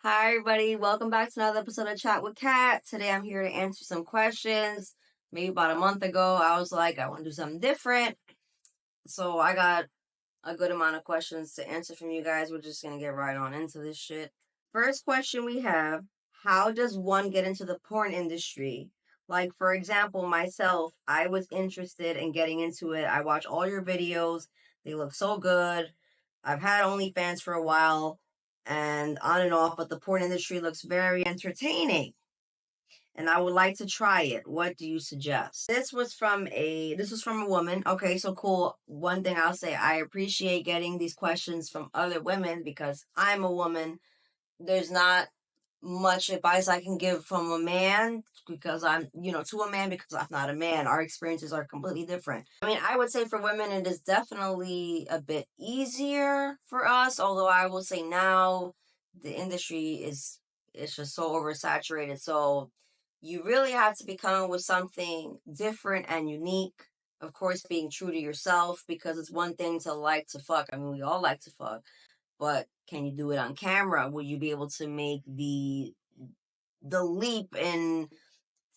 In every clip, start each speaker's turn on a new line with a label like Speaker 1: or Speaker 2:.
Speaker 1: Hi, everybody. Welcome back to another episode of Chat with Kat. Today I'm here to answer some questions. Maybe about a month ago, I was like, I want to do something different. So I got a good amount of questions to answer from you guys. We're just going to get right on into this shit. First question we have, how does one get into the porn industry? Like, for example, myself, I was interested in getting into it. I watch all your videos. They look so good. I've had OnlyFans for a while and on and off, but the porn industry looks very entertaining. And I would like to try it. What do you suggest? This was from a woman. Okay, so cool. One thing I'll say, I appreciate getting these questions from other women because I'm a woman. There's not much advice I can give from a man because to a man because I'm not a man. Our experiences are completely different. I mean, I would say for women it is definitely a bit easier for us, although I will say now the industry is just so oversaturated. So you really have to be coming with something different and unique. Of course, being true to yourself because it's one thing to like to fuck. I mean, we all like to fuck. But can you do it on camera? Will you be able to make the leap in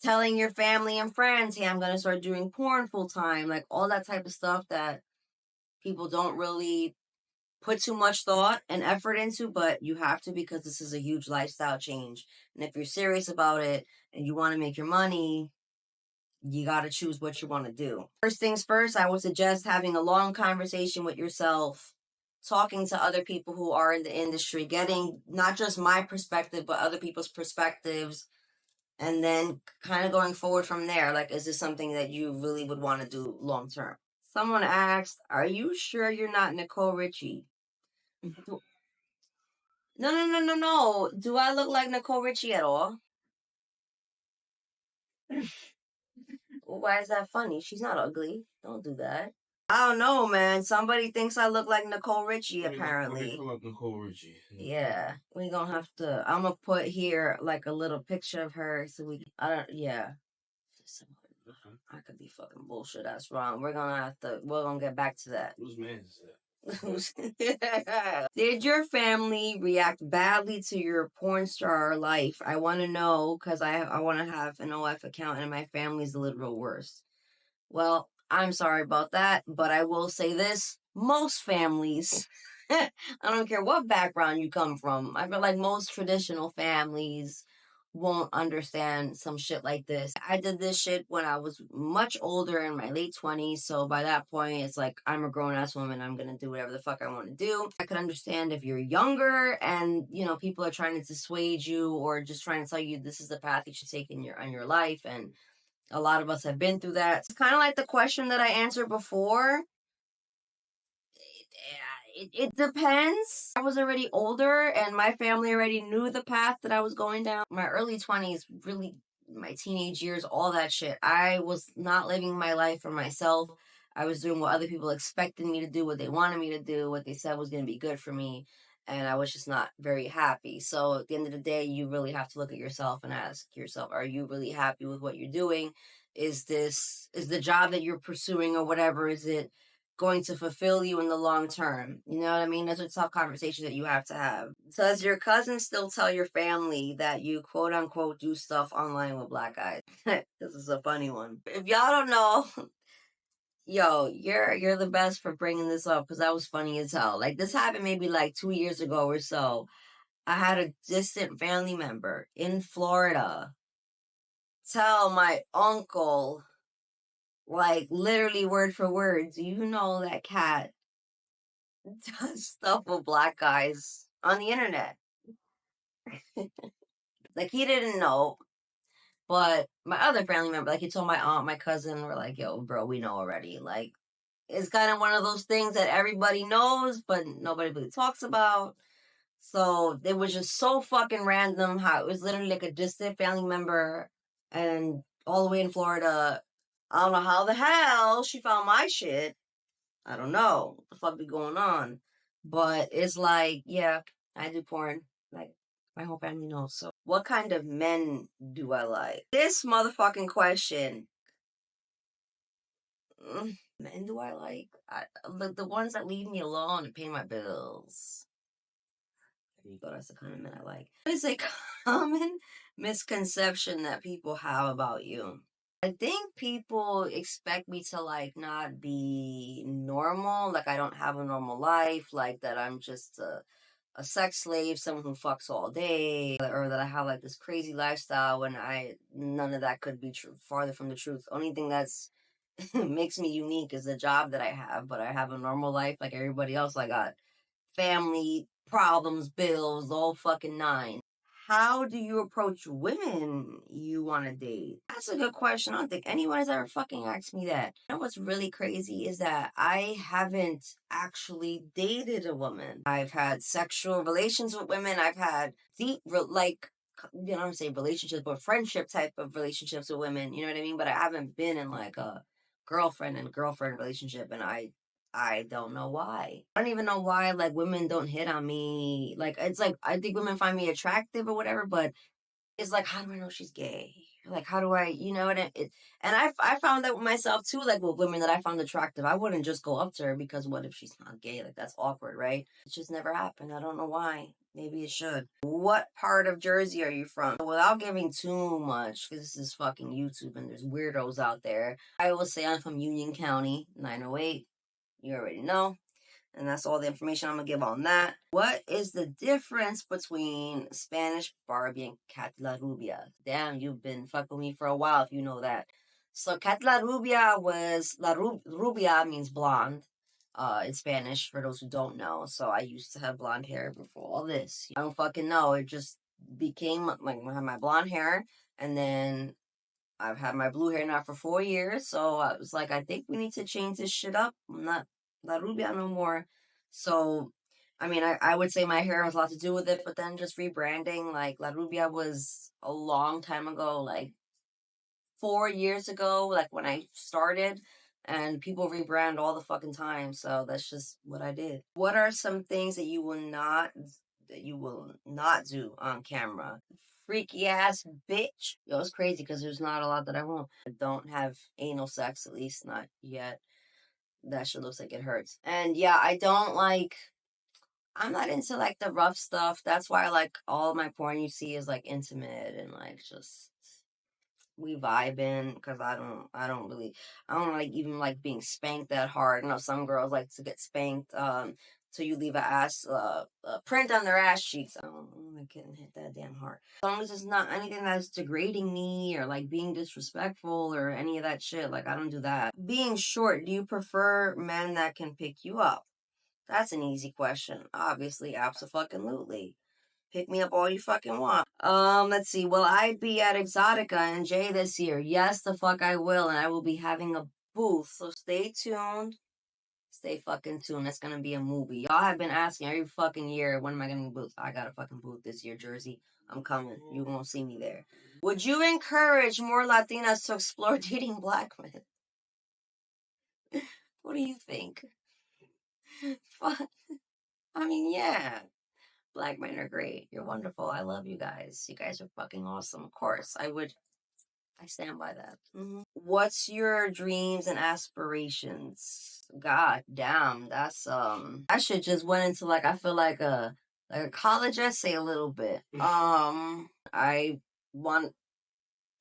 Speaker 1: telling your family and friends, hey, I'm gonna start doing porn full time, like all that type of stuff that people don't really put too much thought and effort into, but you have to because this is a huge lifestyle change. And if you're serious about it and you want to make your money, you got to choose what you want to do. First things first, I would suggest having a long conversation with yourself, talking to other people who are in the industry, getting not just my perspective, but other people's perspectives, and then kind of going forward from there. Like, is this something that you really would want to do long term? Someone asked, are you sure you're not Nicole Richie? No, no, no, no, no. Do I look like Nicole Richie at all? Why is that funny? She's not ugly. Don't do that. I don't know, man. Somebody thinks I look like Nicole Richie, apparently.
Speaker 2: I look like Nicole Richie.
Speaker 1: Yeah. We gonna have to. I'm gonna put here like a little picture of her so we. I don't. Yeah. I could be fucking bullshit. That's wrong. We're gonna have to. We're gonna get back to that.
Speaker 2: Whose man is that?
Speaker 1: Did your family react badly to your porn star life? I want to know because I want to have an OF account and my family's the literal worst. Well, I'm sorry about that, but I will say this. Most families, I don't care what background you come from, I feel like most traditional families won't understand some shit like this. I did this shit when I was much older in my late 20s, so by that point, it's like, I'm a grown-ass woman, I'm gonna do whatever the fuck I want to do. I could understand if you're younger and, people are trying to dissuade you or just trying to tell you this is the path you should take in your life, and a lot of us have been through that. It's kind of like the question that I answered before. It depends. I was already older and my family already knew the path that I was going down. My early 20s, really my teenage years, all that shit. I was not living my life for myself. I was doing what other people expected me to do, what they wanted me to do, what they said was going to be good for me. And I was just not very happy. So at the end of the day, you really have to look at yourself and ask yourself, are you really happy with what you're doing? Is the job that you're pursuing or whatever, is it going to fulfill you in the long term? You know what I mean? That's a tough conversation that you have to have. Does your cousin still tell your family that you quote unquote do stuff online with black guys? This is a funny one. If y'all don't know, yo, you're the best for bringing this up because that was funny as hell. Like, this happened maybe like 2 years ago or so. I had a distant family member in Florida tell my uncle, like literally word for word, do you know that Cat does stuff with black guys on the internet? Like, he didn't know, but my other family member, like, he told my aunt, my cousin, were like, yo, bro, we know already. Like, it's kind of one of those things that everybody knows, but nobody really talks about. So it was just so fucking random how it was literally like a distant family member and all the way in Florida. I don't know how the hell she found my shit. I don't know what the fuck be going on. But it's like, yeah, I do porn. Like, my whole family knows. So, what kind of men do I like? This motherfucking question. Men do I like? The ones that leave me alone and pay my bills. Here you go. That's the kind of man I like. What is a common misconception that people have about you? I think people expect me to like not be normal, like I don't have a normal life, like that I'm just a sex slave, someone who fucks all day, or that I have like this crazy lifestyle when none of that could be true, farther from the truth. Only thing that's makes me unique is the job that I have, but I have a normal life like everybody else. I got family problems, bills, the whole fucking nine. How do you approach women you want to date? That's a good question. I don't think anyone has ever fucking asked me that. You know what's really crazy is that I haven't actually dated a woman. I've had sexual relations with women. I've had deep, like, you know what I'm saying, relationships, but friendship type of relationships with women. You know what I mean? But I haven't been in like a girlfriend and girlfriend relationship, and I don't know why. I don't even know why like women don't hit on me. Like it's like I think women find me attractive or whatever, but it's like how do I know she's gay? Like how do I, you know? And I found that with myself too. Like with women that I found attractive, I wouldn't just go up to her because what if she's not gay? Like that's awkward, right? It just never happened. I don't know why. Maybe it should. What part of Jersey are you from? Without giving too much, because this is fucking YouTube and there's weirdos out there. I will say I'm from Union County, 908. You already know. And that's all the information I'm going to give on that. What is the difference between Spanish Barbie and Cat La Rubia? Damn, you've been fucking with me for a while if you know that. So Cat La Rubia was, Rubia means blonde in Spanish, for those who don't know. So I used to have blonde hair before all this. I don't fucking know. It just became, like, I had my blonde hair, and then I've had my blue hair now for 4 years, so I was like, I think we need to change this shit up. I'm not La Rubia no more. So, I mean, I would say my hair has a lot to do with it, but then just rebranding, like, La Rubia was a long time ago, like 4 years ago, like when I started, and people rebrand all the fucking time, so that's just what I did. What are some things that you will not do on camera? Freaky ass bitch. Yo, it's crazy because there's not a lot that I won't. I don't have anal sex, at least not yet. That shit looks like it hurts. And yeah, I'm not into like the rough stuff. That's why like all my porn you see is like intimate and like just we vibing because I don't like even like being spanked that hard. You know, some girls like to get spanked till you leave a print on their ass cheeks. I don't like getting hit that damn hard. As long as it's not anything that's degrading me or like being disrespectful or any of that shit, like I don't do that. Being short, do you prefer men that can pick you up? That's an easy question. Obviously, absolutely. Pick me up all you fucking want. Let's see. Will I be at Exotica in J this year? Yes, the fuck I will, and I will be having a booth. So stay tuned. Stay fucking tuned. It's gonna be a movie. Y'all have been asking every fucking year, when am I getting a booth? I got a fucking booth this year, Jersey. I'm coming. You won't see me there. Would you encourage more Latinas to explore dating black men? What do you think? Fuck. I mean, yeah. Black men are great. You're wonderful. I love you guys. You guys are fucking awesome. Of course, I stand by that. What's your dreams and aspirations? God damn, that's I should just went into like I feel like a college essay a little bit. I want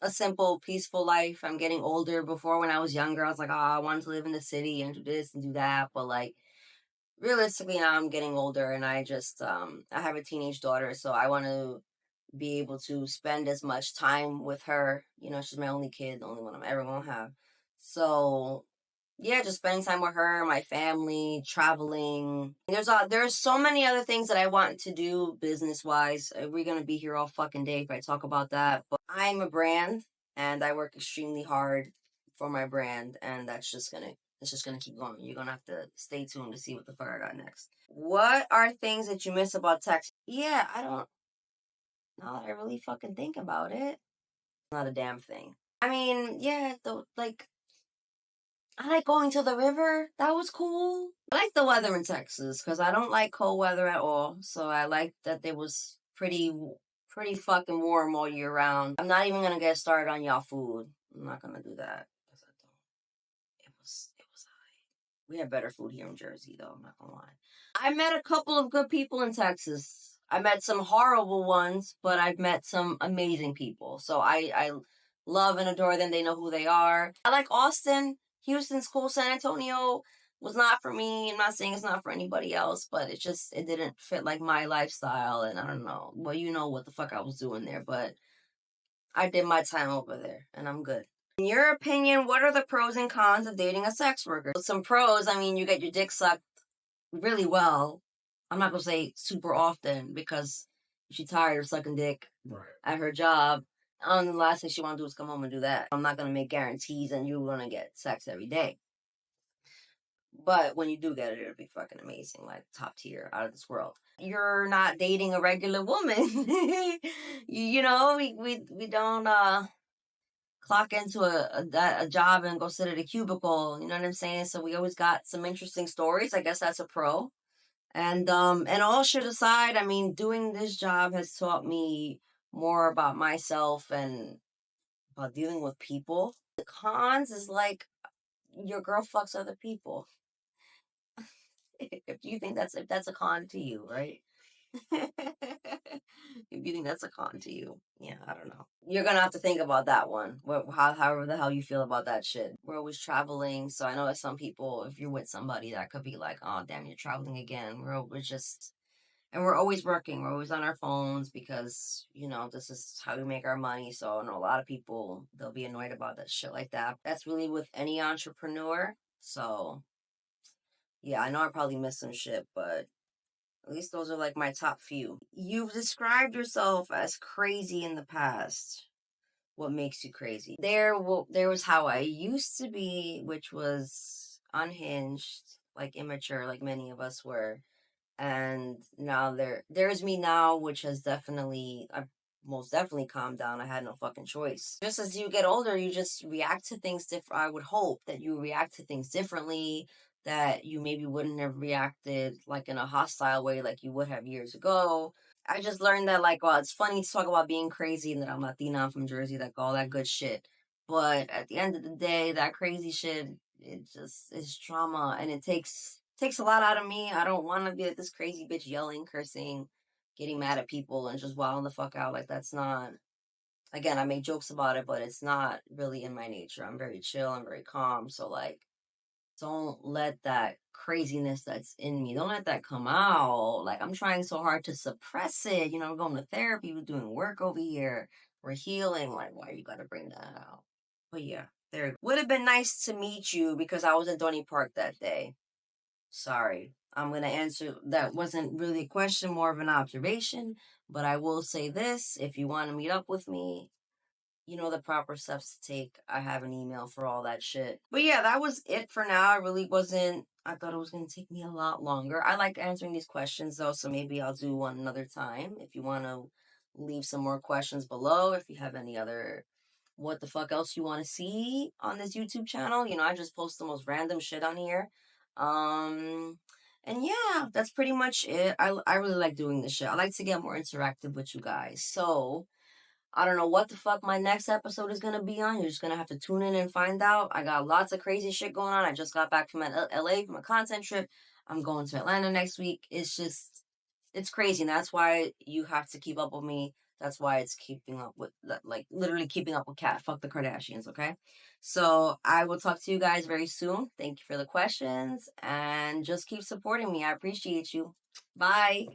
Speaker 1: a simple, peaceful life. I'm getting older. Before when I was younger, I was like, oh, I wanted to live in the city and do this and do that. But like realistically now I'm getting older and I just I have a teenage daughter, so I want to be able to spend as much time with her. You know, she's my only kid, the only one I'm ever gonna have. So yeah, just spending time with her, my family, traveling. There's so many other things that I want to do business wise. We're gonna be here all fucking day if I talk about that. But I'm a brand and I work extremely hard for my brand, and it's just gonna keep going. You're gonna have to stay tuned to see what the fuck I got next. What are things that you miss about Texas? Yeah, I don't. Now that I really fucking think about it, not a damn thing. I mean, yeah, I like going to the river. That was cool. I like the weather in Texas because I don't like cold weather at all. So I like that it was pretty fucking warm all year round. I'm not even gonna get started on y'all food. I'm not gonna do that because I don't. It was high. We have better food here in Jersey though. I'm not gonna lie. I met a couple of good people in Texas. I met some horrible ones, but I've met some amazing people. So I love and adore them. They know who they are. I like Austin. Houston's cool. San Antonio was not for me. I'm not saying it's not for anybody else, but it didn't fit like my lifestyle. And I don't know. Well, you know what the fuck I was doing there, but I did my time over there and I'm good. In your opinion, what are the pros and cons of dating a sex worker? Some pros, I mean, you get your dick sucked really well. I'm not gonna say super often because she's tired of sucking dick at her job. The last thing she want to do is come home and do that. I'm not gonna make guarantees, and you're gonna get sex every day. But when you do get it, it'll be fucking amazing, like top tier, out of this world. You're not dating a regular woman. You know, we don't clock into a job and go sit at a cubicle. You know what I'm saying? So we always got some interesting stories. I guess that's a pro. And all shit aside, I mean, doing this job has taught me more about myself and about dealing with people. The cons is like your girl fucks other people. If that's a con to you, right? If you think that's a con to you, yeah, I don't know. You're gonna have to think about that one. However the hell you feel about that shit. We're always traveling, so I know that some people, if you're with somebody, that could be like, oh damn, you're traveling again. We're just, and we're always working. We're always on our phones because you know this is how we make our money. So I know a lot of people, they'll be annoyed about that shit like that. That's really with any entrepreneur. So yeah, I know I probably missed some shit, but at least those are like my top few. You've described yourself as crazy in the past. What makes you crazy? There was how I used to be, which was unhinged, like immature, like many of us were. And now there's me now, which has definitely, I've most definitely calmed down. I had no fucking choice. Just as you get older, you just react to things different. I would hope that you react to things differently, that you maybe wouldn't have reacted like in a hostile way like you would have years ago. I just learned that, like, well, it's funny to talk about being crazy and that I'm Latina, I'm from Jersey, like all that good shit. But at the end of the day, that crazy shit, it just is trauma, and it takes a lot out of me. I don't want to be like this crazy bitch yelling, cursing, getting mad at people, and just wilding the fuck out. Like that's not. Again, I make jokes about it, but it's not really in my nature. I'm very chill. I'm very calm. So like, don't let that craziness that's in me, don't let that come out. Like I'm trying so hard to suppress it. You know, we're going to therapy, we're doing work over here, we're healing. Like, why you gotta bring that out? But yeah, there would have been nice to meet you because I was in Donny Park that day. Sorry. I'm going to answer. That wasn't really a question, more of an observation. But I will say this, if you want to meet up with me, you know the proper steps to take. I have an email for all that shit. But yeah, that was it for now. I really wasn't. I thought it was going to take me a lot longer. I like answering these questions though, so maybe I'll do one another time. If you want to leave some more questions below, if you have any other what the fuck else you want to see on this YouTube channel, you know, I just post the most random shit on here. Um, and yeah, that's pretty much it. I really like doing this shit. I like to get more interactive with you guys. So I don't know what the fuck my next episode is gonna be on. You're just gonna have to tune in and find out. I got lots of crazy shit going on. I just got back from LA from a content trip. I'm going to Atlanta next week. It's crazy. And that's why you have to keep up with me. That's why it's keeping up with, like, literally keeping up with Kat. Fuck the Kardashians, okay? So I will talk to you guys very soon. Thank you for the questions and just keep supporting me. I appreciate you. Bye.